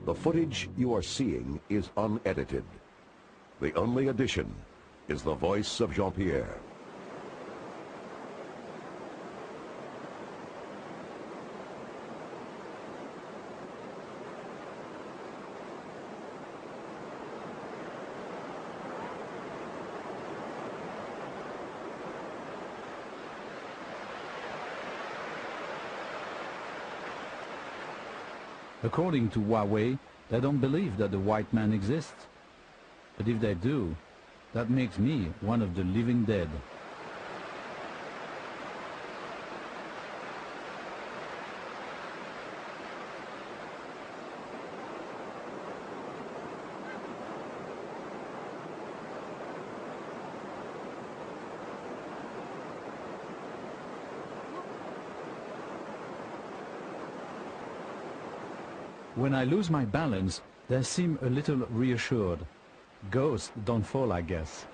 The footage you are seeing is unedited. The only addition is the voice of Jean-Pierre. According to Huawei, they don't believe that the white man exists. But if they do, that makes me one of the living dead. When I lose my balance, they seem a little reassured. Ghosts don't fall, I guess.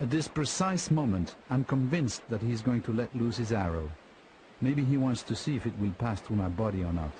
At this precise moment, I'm convinced that he's going to let loose his arrow. Maybe he wants to see if it will pass through my body or not.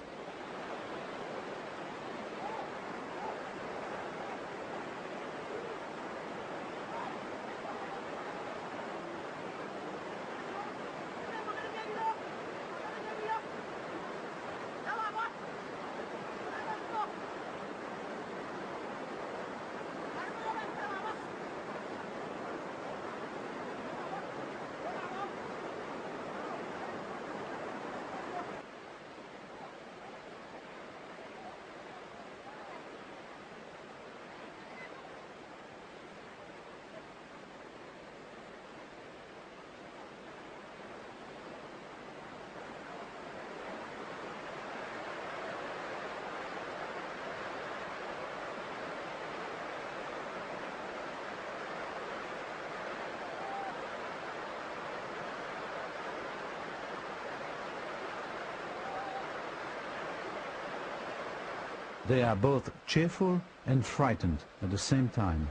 They are both cheerful and frightened at the same time.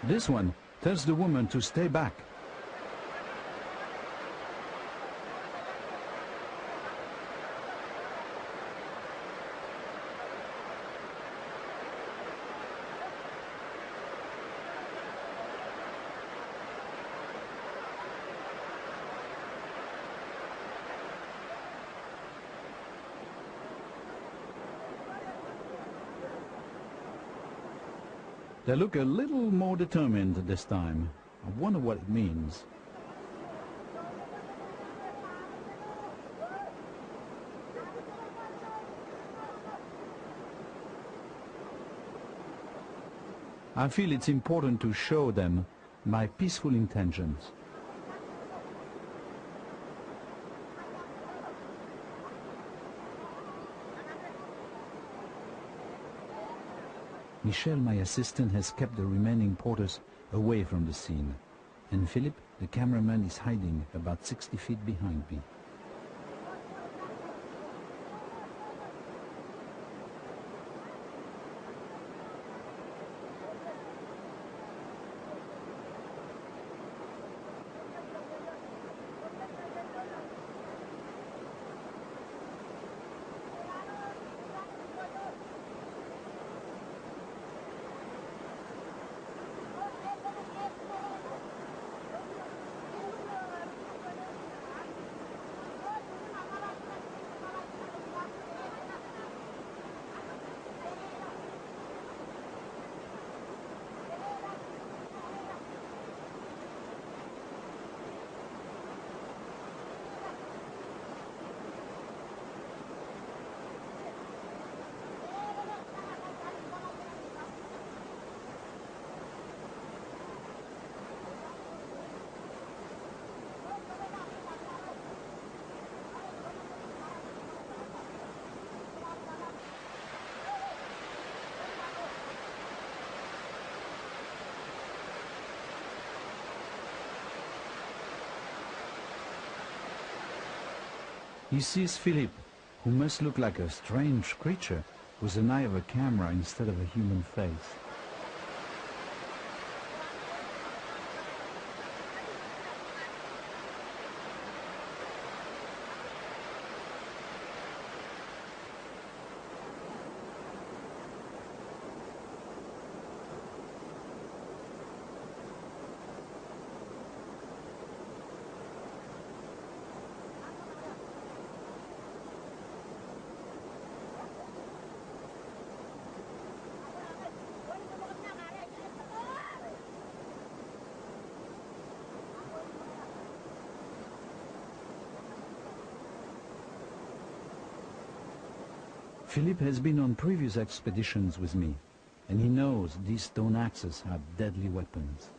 This one tells the woman to stay back. They look a little more determined this time. I wonder what it means. I feel it's important to show them my peaceful intentions. Michel, my assistant, has kept the remaining porters away from the scene, and Philip, the cameraman, is hiding about 60 feet behind me. He sees Philippe, who must look like a strange creature with an eye of a camera instead of a human face. Philippe has been on previous expeditions with me, and he knows these stone axes are deadly weapons.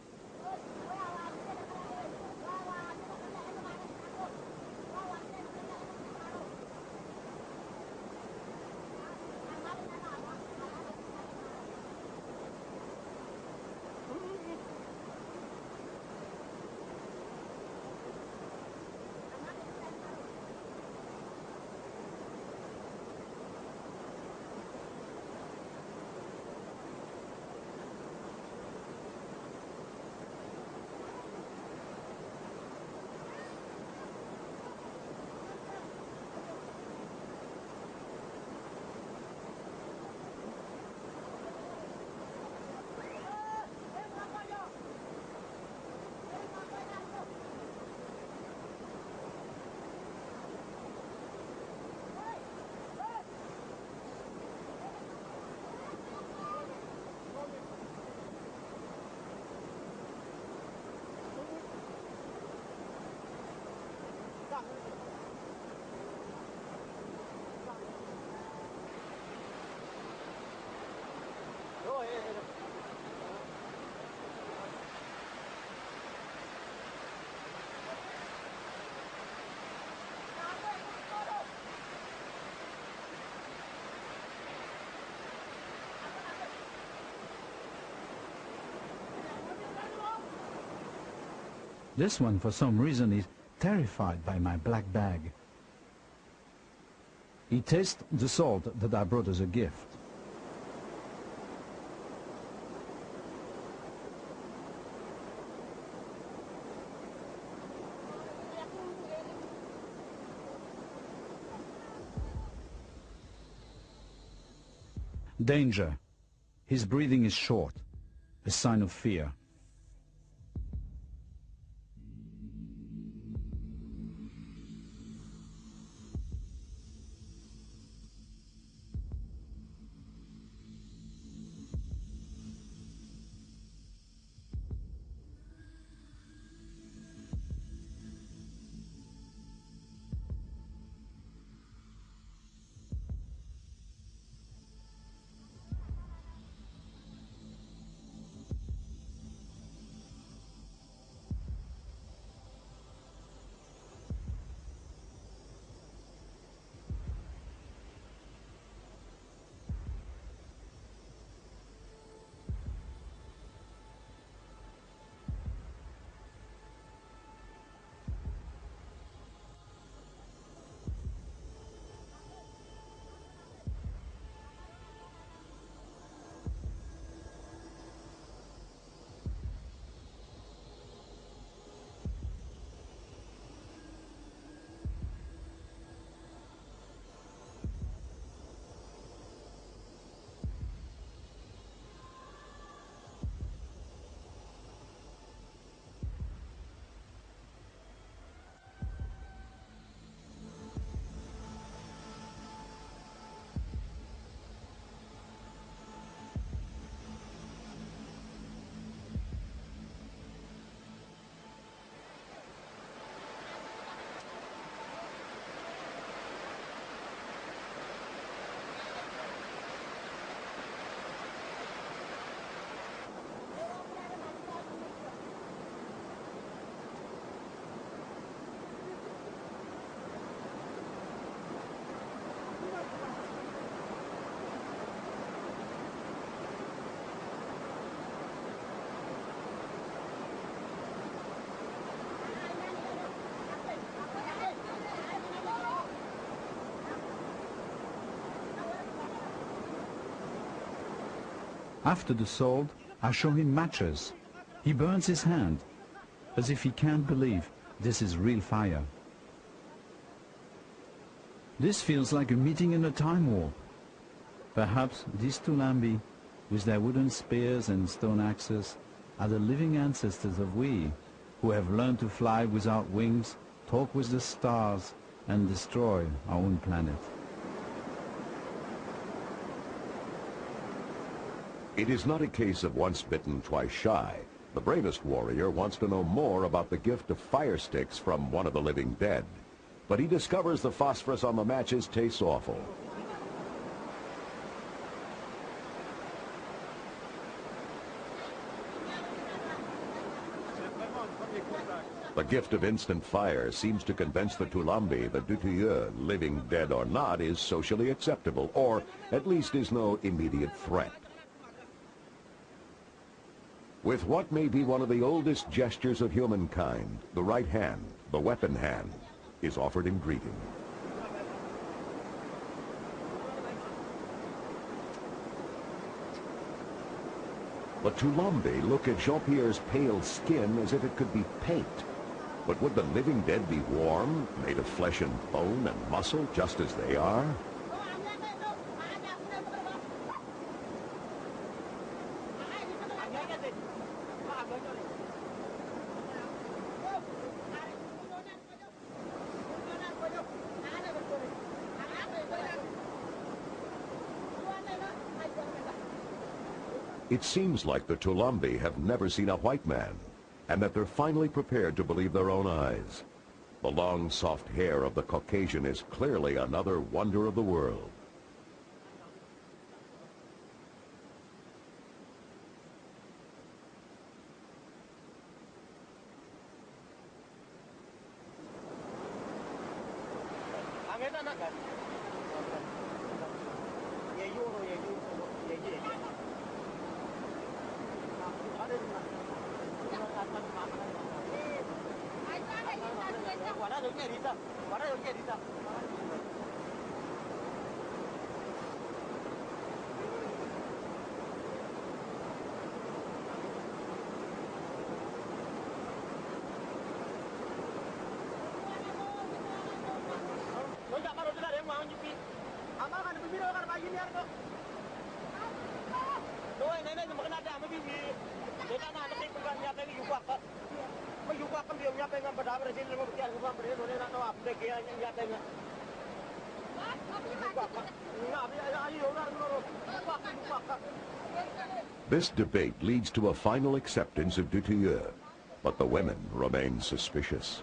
This one, for some reason, is terrified by my black bag. He tastes the salt that I brought as a gift. Danger. His breathing is short, a sign of fear. After the salt, I show him matches. He burns his hand, as if he can't believe this is real fire. This feels like a meeting in a time warp. Perhaps these Toulambi, with their wooden spears and stone axes, are the living ancestors of we, who have learned to fly without wings, talk with the stars, and destroy our own planet. It is not a case of once bitten, twice shy. The bravest warrior wants to know more about the gift of fire sticks from one of the living dead. But he discovers the phosphorus on the matches tastes awful. The gift of instant fire seems to convince the Toulambi that Dutilleux, living dead or not, is socially acceptable, or at least is no immediate threat. With what may be one of the oldest gestures of humankind, the right hand, the weapon hand, is offered in greeting. The Toulambi look at Jean-Pierre's pale skin as if it could be paint. But would the living dead be warm, made of flesh and bone and muscle, just as they are? It seems like the Toulambi have never seen a white man, and that they're finally prepared to believe their own eyes. The long, soft hair of the Caucasian is clearly another wonder of the world. This debate leads to a final acceptance of Dutilleux, but the women remain suspicious.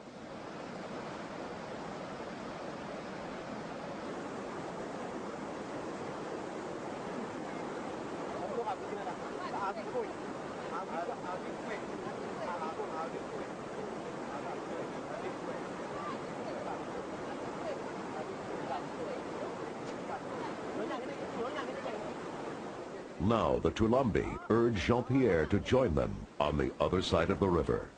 Now the Toulambi urge Jean-Pierre to join them on the other side of the river.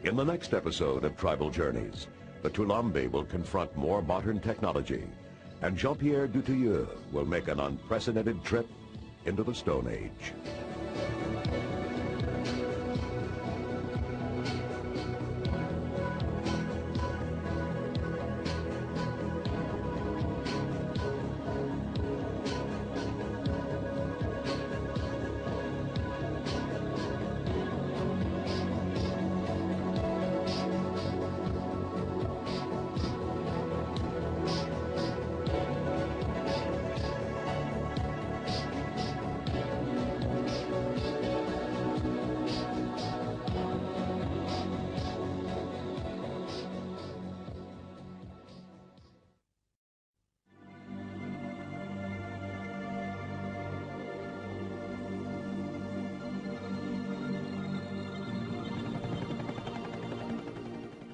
In the next episode of Tribal Journeys, the Toulambi will confront more modern technology, and Jean-Pierre Dutilleux will make an unprecedented trip into the Stone Age.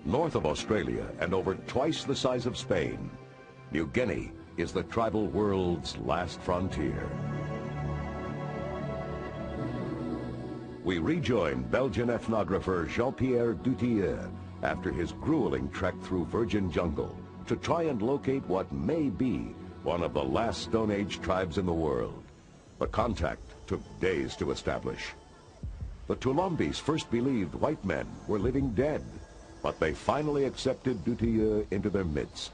North of Australia and over twice the size of Spain, New Guinea is the tribal world's last frontier. We rejoin Belgian ethnographer Jean-Pierre Dutilleux after his grueling trek through virgin jungle to try and locate what may be one of the last Stone Age tribes in the world. The contact took days to establish. The Toulambis first believed white men were living dead, but they finally accepted Dutilleux into their midst.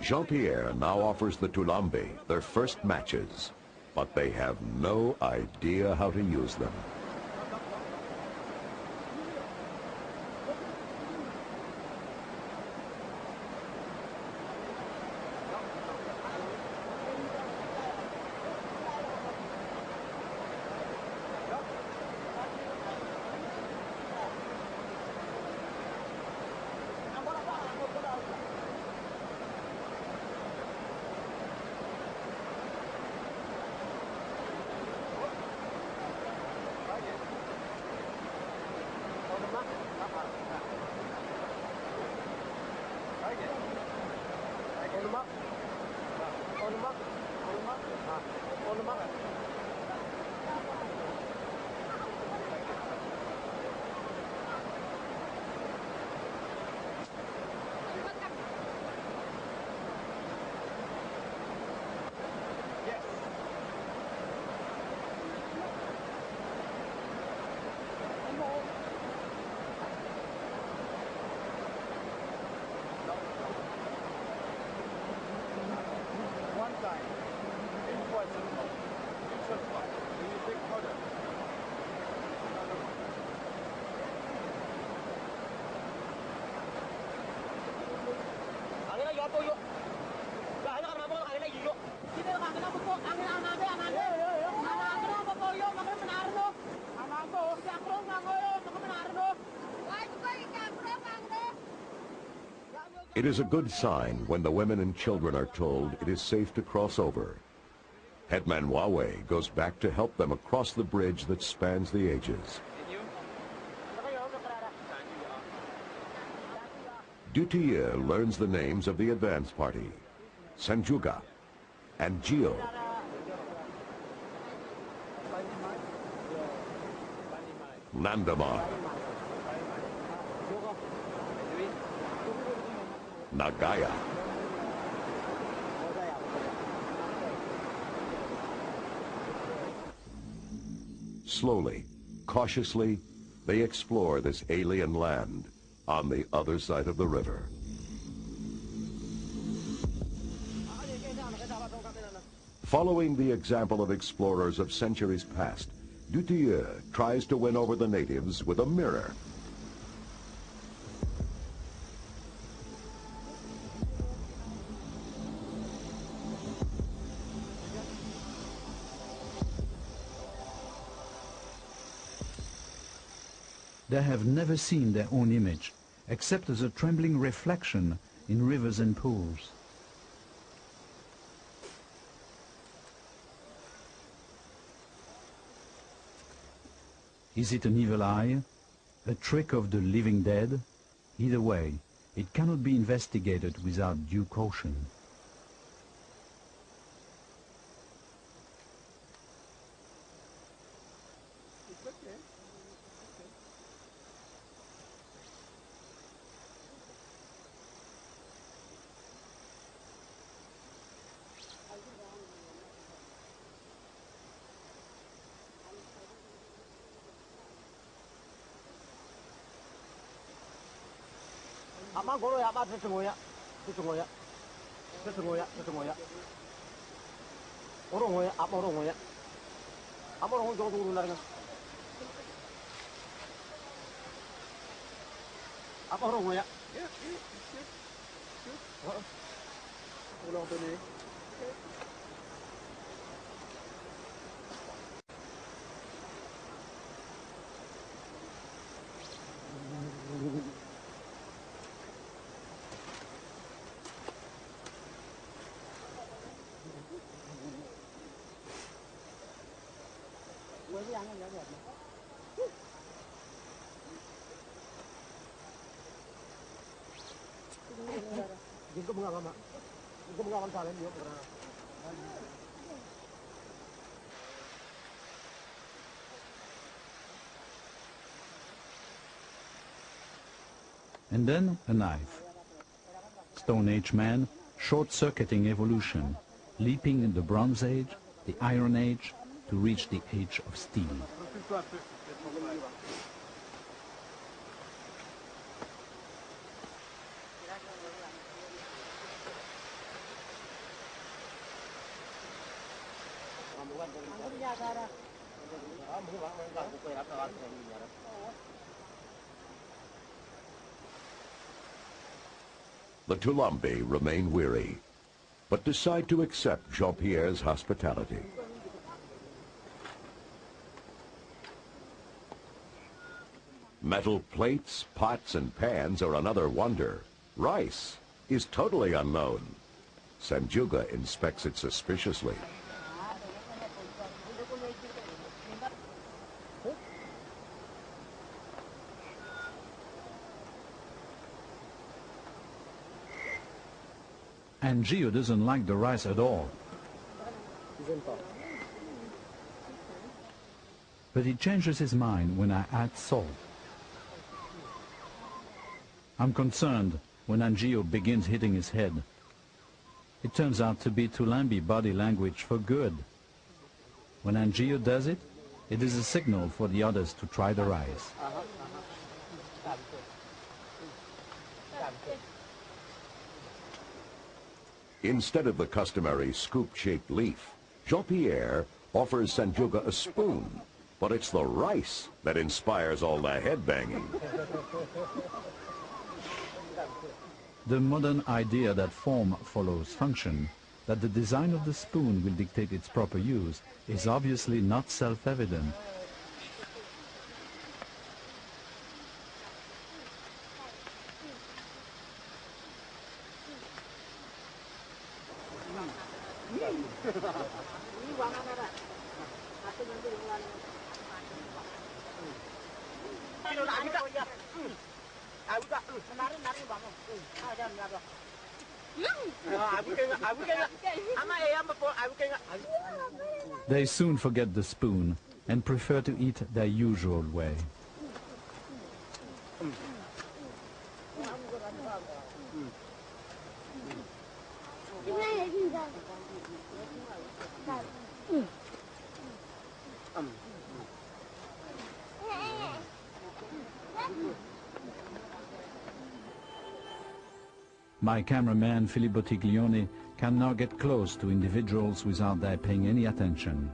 Jean-Pierre now offers the Toulambi their first matches, but they have no idea how to use them. It is a good sign when the women and children are told it is safe to cross over. Headman Wawe goes back to help them across the bridge that spans the ages. Dutilleux learns the names of the advance party, Sanjuga and Gio. Nandamar, Nagaya, slowly, cautiously, they explore this alien land on the other side of the river. Following the example of explorers of centuries past, Dutilleux tries to win over the natives with a mirror. They have never seen their own image, except as a trembling reflection in rivers and pools. Is it an evil eye? A trick of the living dead? Either way, it cannot be investigated without due caution. And then a knife. Stone Age man, short-circuiting evolution, leaping in the Bronze Age, the Iron Age, to reach the Age of Steel. The Toulambi remain weary, but decide to accept Jean-Pierre's hospitality. Metal plates, pots, and pans are another wonder. Rice is totally unknown. Sanjuga inspects it suspiciously. And Gio doesn't like the rice at all. But he changes his mind when I add salt. I'm concerned when Angio begins hitting his head. It turns out to be Toulambi body language for good. When Angio does it, it is a signal for the others to try the rice. Instead of the customary scoop-shaped leaf, Jean-Pierre offers Sanjuga a spoon, but it's the rice that inspires all the head-banging. The modern idea that form follows function, that the design of the spoon will dictate its proper use, is obviously not self-evident. They soon forget the spoon and prefer to eat their usual way. My cameraman, Filippo Tiglione, can now get close to individuals without their paying any attention.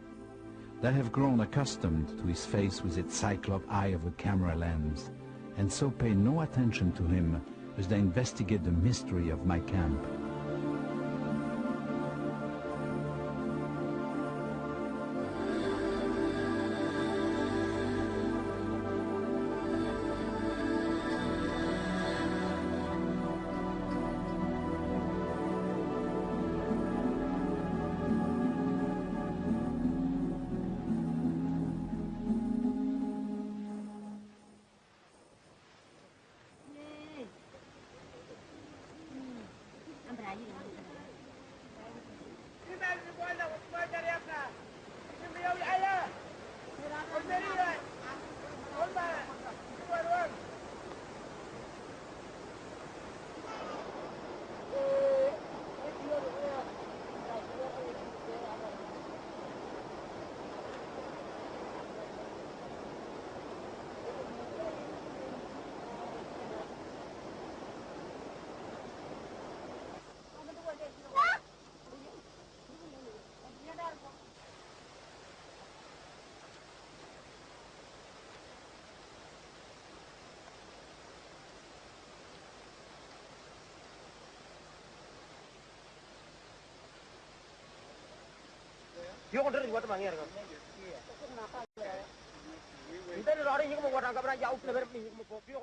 They have grown accustomed to his face with its cyclop eye of a camera lens, and so pay no attention to him as they investigate the mystery of my camp.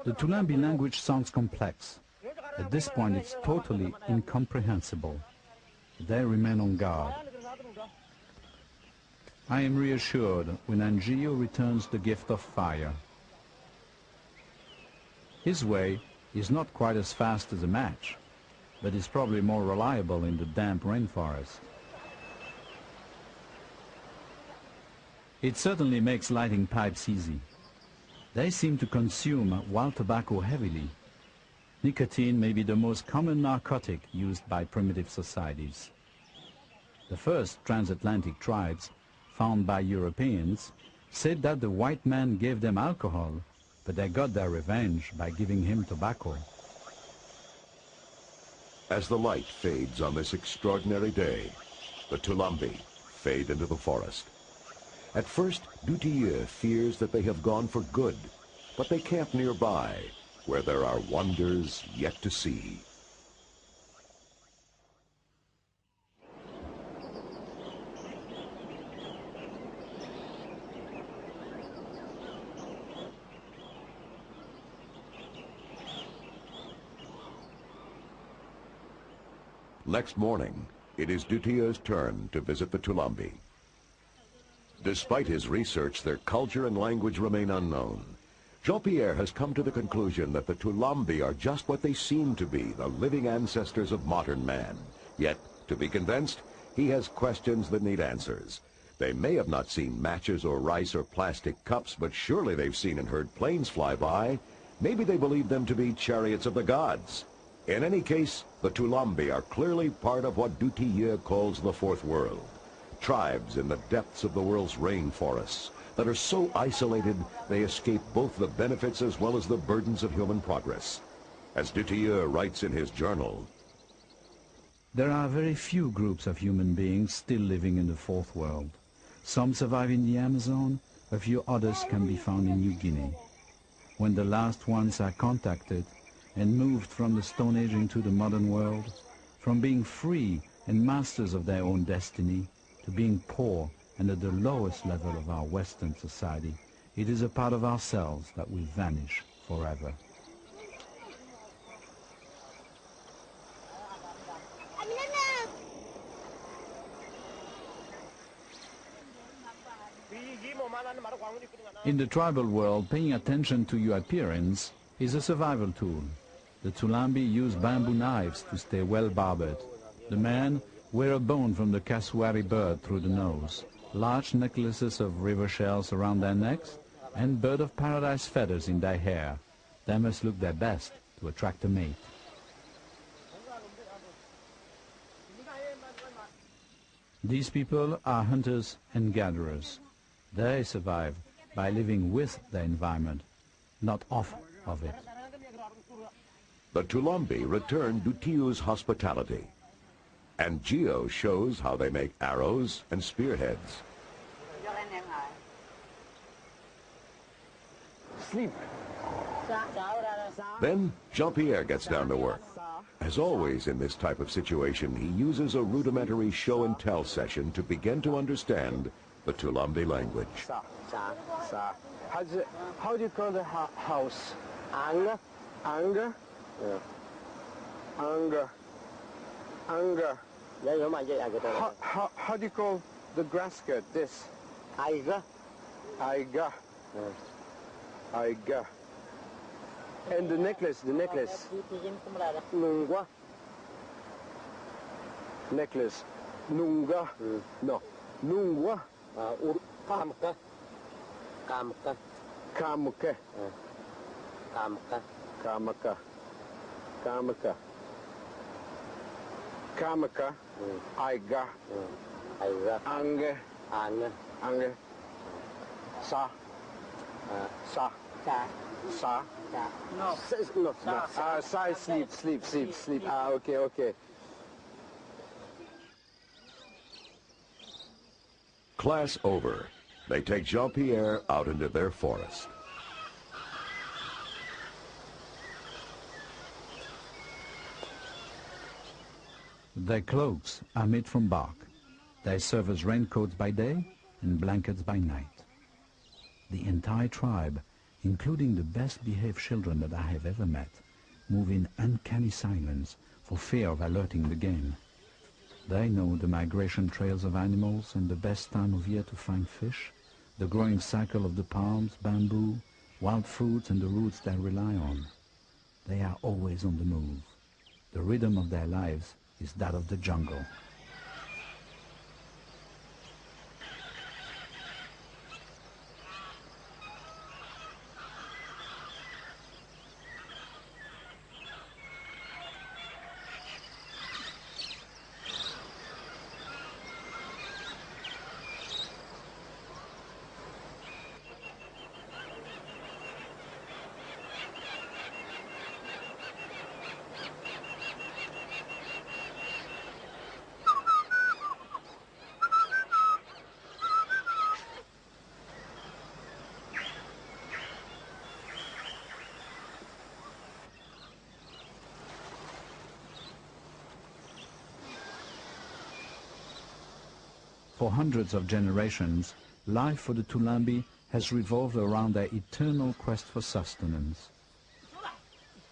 The Toulambi language sounds complex. At this point it's totally incomprehensible. They remain on guard. I am reassured when Angio returns the gift of fire. His way is not quite as fast as a match, but is probably more reliable in the damp rainforest. It certainly makes lighting pipes easy. They seem to consume wild tobacco heavily. Nicotine may be the most common narcotic used by primitive societies. The first transatlantic tribes, found by Europeans, said that the white man gave them alcohol, but they got their revenge by giving him tobacco. As the light fades on this extraordinary day, the Toulambi fade into the forest. At first, Dutilleux fears that they have gone for good, but they camp nearby, where there are wonders yet to see. Next morning, it is Dutilleux's turn to visit the Toulambi. Despite his research, their culture and language remain unknown. Jean-Pierre has come to the conclusion that the Toulambi are just what they seem to be, the living ancestors of modern man. Yet, to be convinced, he has questions that need answers. They may have not seen matches or rice or plastic cups, but surely they've seen and heard planes fly by. Maybe they believe them to be chariots of the gods. In any case, the Toulambi are clearly part of what Dutilleux calls the Fourth World. Tribes in the depths of the world's rainforests that are so isolated they escape both the benefits as well as the burdens of human progress. As Dutilleux writes in his journal, there are very few groups of human beings still living in the Fourth World. Some survive in the Amazon, a few others can be found in New Guinea. When the last ones are contacted and moved from the Stone Age into the modern world, from being free and masters of their own destiny to being poor and at the lowest level of our Western society, it is a part of ourselves that will vanish forever. In the tribal world, paying attention to your appearance is a survival tool. The Toulambi use bamboo knives to stay well barbered. The men wear a bone from the cassowary bird through the nose, large necklaces of river shells around their necks, and bird of paradise feathers in their hair. They must look their best to attract a mate. These people are hunters and gatherers. They survive by living with their environment, not off of it. The Toulambi return Dutilleux's hospitality, and Gio shows how they make arrows and spearheads. Sleep. Then Jean-Pierre gets down to work. As always in this type of situation, he uses a rudimentary show-and-tell session to begin to understand the Toulambi language. How do you call the house? Anka? Anka? Yeah. Anka. Anka. How do you call the grass skirt? This? Aiga. Aiga. Aiga. And the necklace, Nungwa. Necklace. Nunga. No. Nungwa. Kamka. Kamka. Kamka. Kamka. Kamaka. Kamaka. Kamaka. Aiga. Aiga. Ange. Ange. Ange. Sa. Sa. Sa. Sa. No. No. Sa is sleep. Okay. Class over. They take Jean-Pierre out into their forest. Their cloaks are made from bark. They serve as raincoats by day and blankets by night. The entire tribe, including the best-behaved children that I have ever met, move in uncanny silence for fear of alerting the game. They know the migration trails of animals and the best time of year to find fish, the growing cycle of the palms, bamboo, wild fruits and the roots they rely on. They are always on the move. The rhythm of their lives is that of the jungle. For hundreds of generations, life for the Toulambi has revolved around their eternal quest for sustenance.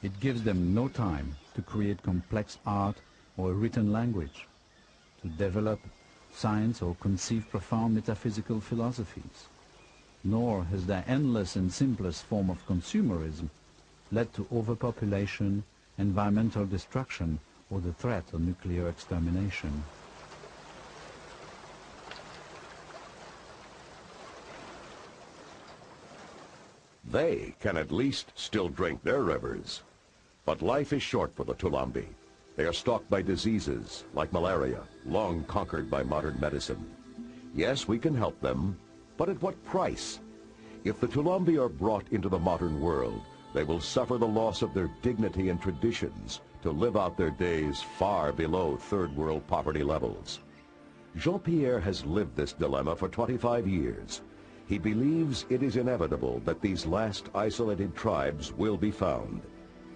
It gives them no time to create complex art or a written language, to develop science or conceive profound metaphysical philosophies. Nor has their endless and simplest form of consumerism led to overpopulation, environmental destruction, or the threat of nuclear extermination. They can at least still drink their rivers. But life is short for the Toulambi. They are stalked by diseases like malaria, long conquered by modern medicine. Yes, we can help them, but at what price? If the Toulambi are brought into the modern world, they will suffer the loss of their dignity and traditions to live out their days far below third world poverty levels. Jean-Pierre has lived this dilemma for 25 years. He believes it is inevitable that these last isolated tribes will be found.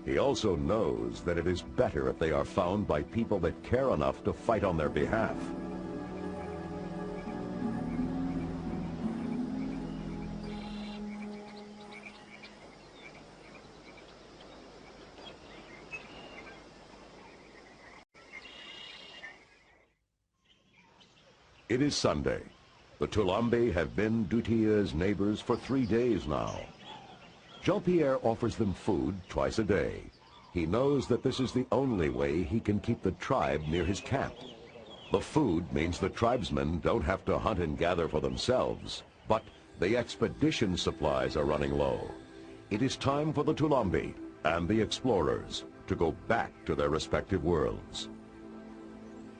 He also knows that it is better if they are found by people that care enough to fight on their behalf. It is Sunday. The Toulambi have been Douthieu's neighbors for 3 days now. Jean-Pierre offers them food twice a day. He knows that this is the only way he can keep the tribe near his camp. The food means the tribesmen don't have to hunt and gather for themselves, but the expedition supplies are running low. It is time for the Toulambi and the explorers to go back to their respective worlds.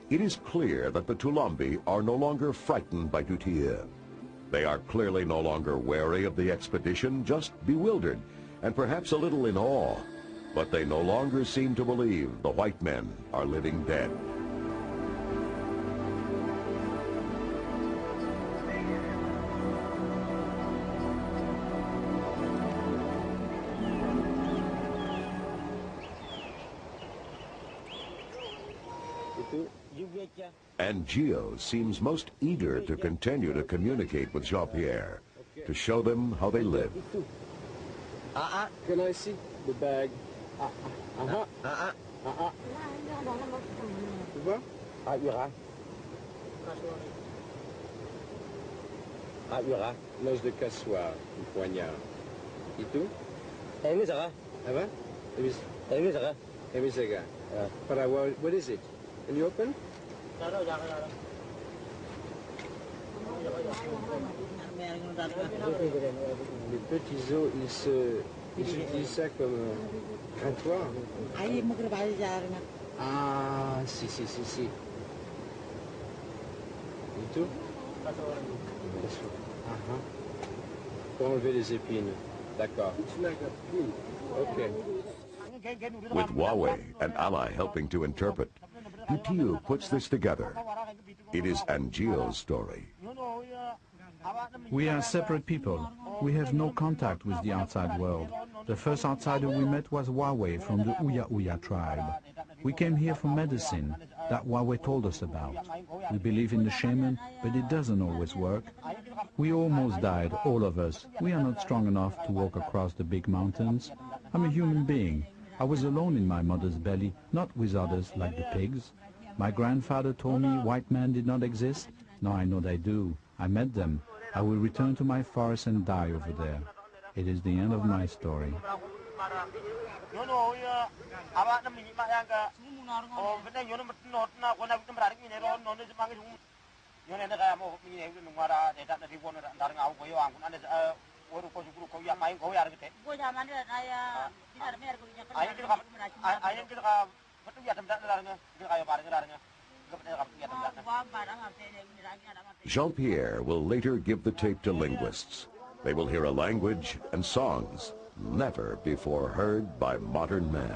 It is clear that the Toulambi are no longer frightened by Douthieu. They are clearly no longer wary of the expedition, just bewildered and perhaps a little in awe. But they no longer seem to believe the white men are living dead. And Gio seems most eager to continue to communicate with Jean-Pierre, to show them how they live. Can I see the bag? Tu vois? L'os de cassoir, un poignard. Et tout? Ça va? What is it? Can you open? Les petits os, ils utilisent ça comme grattoir. Ah, si. Et tout? Pour enlever les épines. D'accord. Ok. With Huawei, an ally helping to interpret, Douthieu puts this together. It is Angio's story. We are separate people. We have no contact with the outside world. The first outsider we met was Huawei from the Uya tribe. We came here for medicine that Huawei told us about. We believe in the shaman, but it doesn't always work. We almost died, all of us. We are not strong enough to walk across the big mountains. I'm a human being. I was alone in my mother's belly, not with others like the pigs. My grandfather told me white men did not exist. Now I know they do. I met them. I will return to my forest and die over there. It is the end of my story. Jean-Pierre will later give the tape to linguists. They will hear a language and songs never before heard by modern man.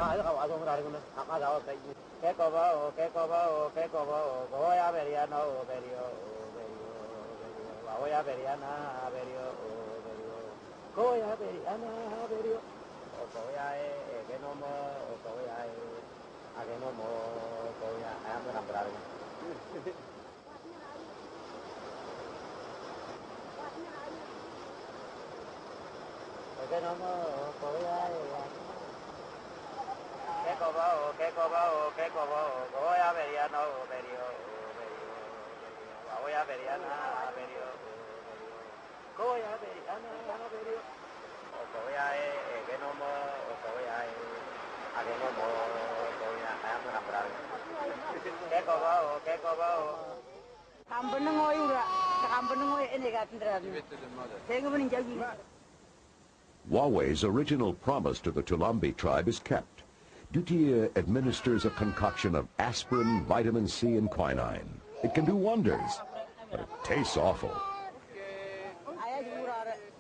Huawei's original promise to the Toulambi tribe is kept. Dutia administers a concoction of aspirin, vitamin C, and quinine. It can do wonders, but it tastes awful.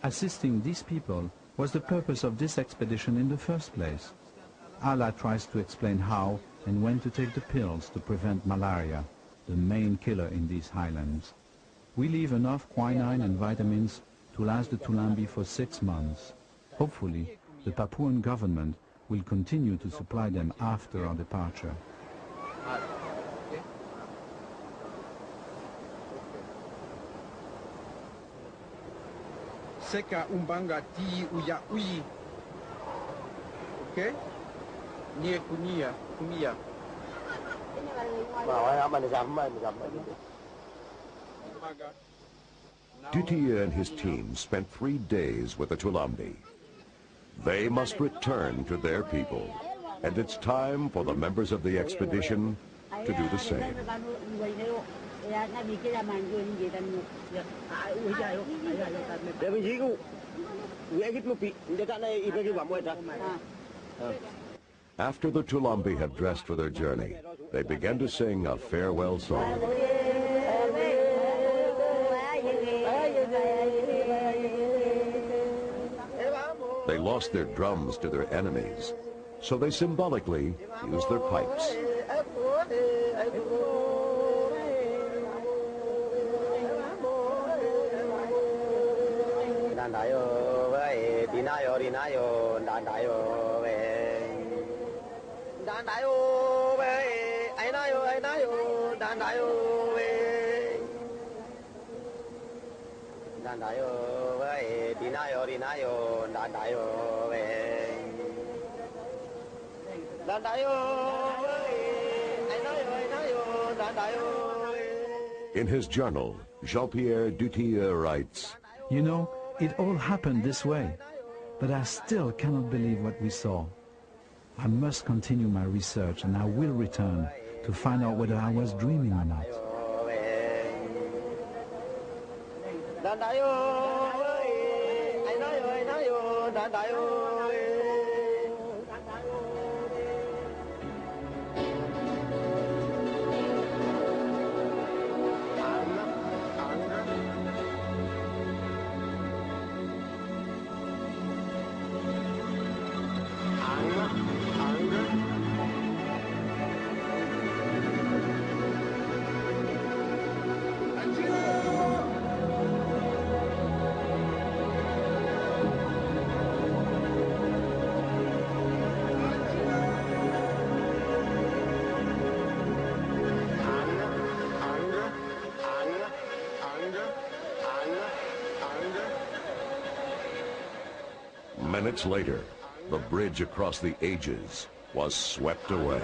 Assisting these people was the purpose of this expedition in the first place. Allah tries to explain how and when to take the pills to prevent malaria, the main killer in these highlands. We leave enough quinine and vitamins to last the Toulambi for 6 months. Hopefully, the Papuan government will continue to supply them after our departure. Seka umbanga ti uya ui. Okay? Nie kunia, kumia. Dutia and his team spent 3 days with the Toulambi. They must return to their people, and it's time for the members of the expedition to do the same. After the Toulambi have dressed for their journey, they begin to sing a farewell song. They lost their drums to their enemies, so they symbolically use their pipes. In his journal, Jean-Pierre Dutia writes, "You know, it all happened this way, but I still cannot believe what we saw. I must continue my research and I will return to find out whether I was dreaming or not." Minutes later, the bridge across the ages was swept away.